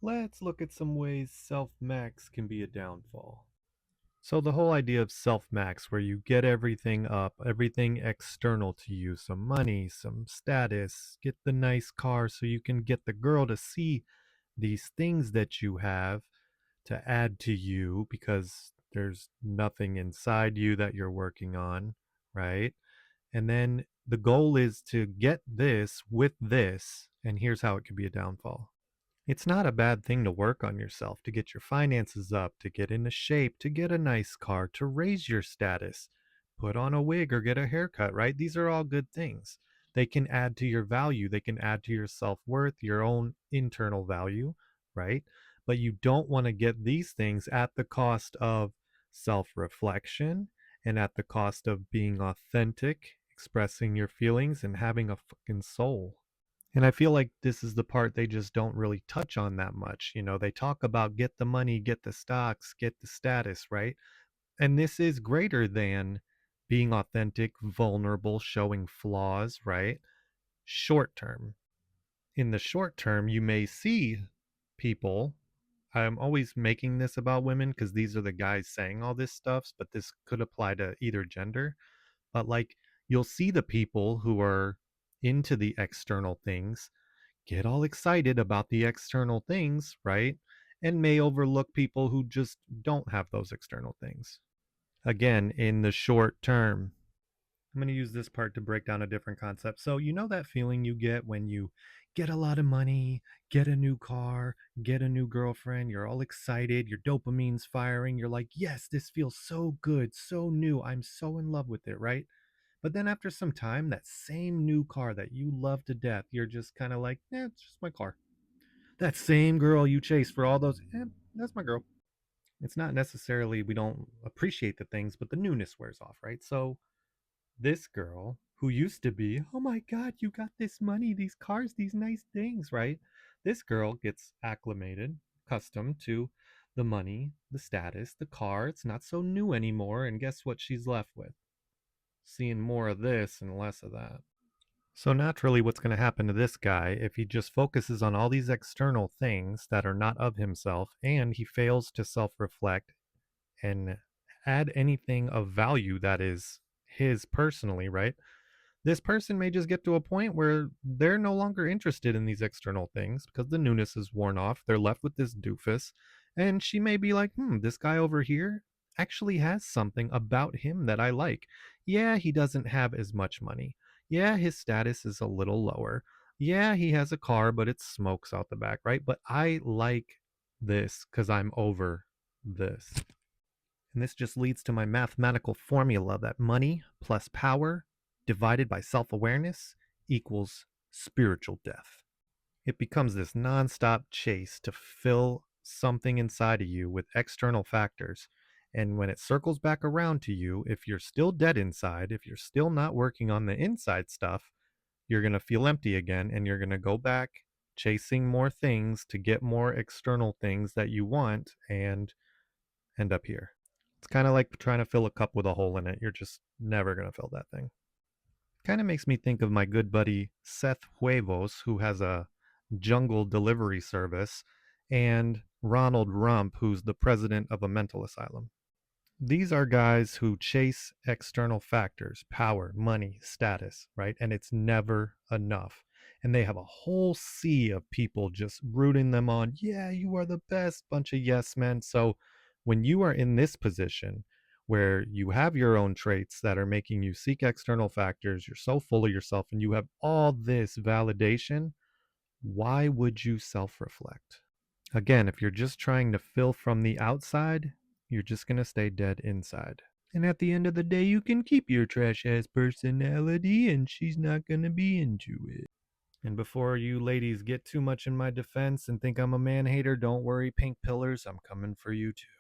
let's look at some ways self-max can be a downfall. So the whole idea of self-max, where you get everything up, everything external to you, some money, some status, get the nice car so you can get the girl to see these things that you have to add to you because there's nothing inside you that you're working on, right? And then the goal is to get this with this, and here's how it could be a downfall. It's not a bad thing to work on yourself, to get your finances up, to get into shape, to get a nice car, to raise your status, put on a wig or get a haircut, right? These are all good things. They can add to your value, they can add to your self worth, your own internal value, right? But you don't want to get these things at the cost of self reflection and at the cost of being authentic, expressing your feelings, and having a fucking soul. And I feel like this is the part they just don't really touch on that much. You know, they talk about get the money, get the stocks, get the status, right? And this is greater than being authentic, vulnerable, showing flaws, right? Short term. In the short term, you may see people. I'm always making this about women because these are the guys saying all this stuff, but this could apply to either gender. But like, you'll see the people who are into the external things get all excited about the external things, right? And may overlook people who just don't have those external things. Again, in the short term, I'm going to use this part to break down a different concept. So, you know that feeling you get when you get a lot of money, get a new car, get a new girlfriend, you're all excited, your dopamine's firing, you're like, yes, this feels so good, so new, I'm so in love with it, right? But then after some time, that same new car that you love to death, you're just kind of like, it's just my car. That same girl you chased for all those, that's my girl. It's not necessarily we don't appreciate the things, but the newness wears off, right? So this girl who used to be, oh my God, you got this money, these cars, these nice things, right? This girl gets acclimated, accustomed to the money, the status, the car. It's not so new anymore. And guess what she's left with? Seeing more of this and less of that. So naturally, what's going to happen to this guy if he just focuses on all these external things that are not of himself and he fails to self reflect and add anything of value that is his personally, right? This person may just get to a point where they're no longer interested in these external things because the newness is worn off. They're left with this doofus. And she may be like, this guy over here actually has something about him that I like. Yeah, he doesn't have as much money. Yeah, his status is a little lower. Yeah, he has a car, but it smokes out the back, right? But I like this because I'm over this. And this just leads to my mathematical formula that money plus power divided by self awareness equals spiritual death. It becomes this nonstop chase to fill something inside of you with external factors. And when it circles back around to you, if you're still dead inside, if you're still not working on the inside stuff, you're going to feel empty again and you're going to go back chasing more things to get more external things that you want and end up here. It's kind of like trying to fill a cup with a hole in it. You're just never going to fill that thing. Kind of makes me think of my good buddy Seth Huevos, who has a jungle delivery service, and Ronald Rump, who's the president of a mental asylum. These are guys who chase external factors, power, money, status, right? And it's never enough. And they have a whole sea of people just rooting them on. Yeah, you are the best, bunch of yes men. So when you are in this position where you have your own traits that are making you seek external factors, you're so full of yourself and you have all this validation, why would you self reflect? Again, if you're just trying to fill from the outside, you're just going to stay dead inside. And at the end of the day, you can keep your trash ass personality and she's not going to be into it. And before you ladies get too much in my defense and think I'm a man hater, don't worry, pink pillars, I'm coming for you too.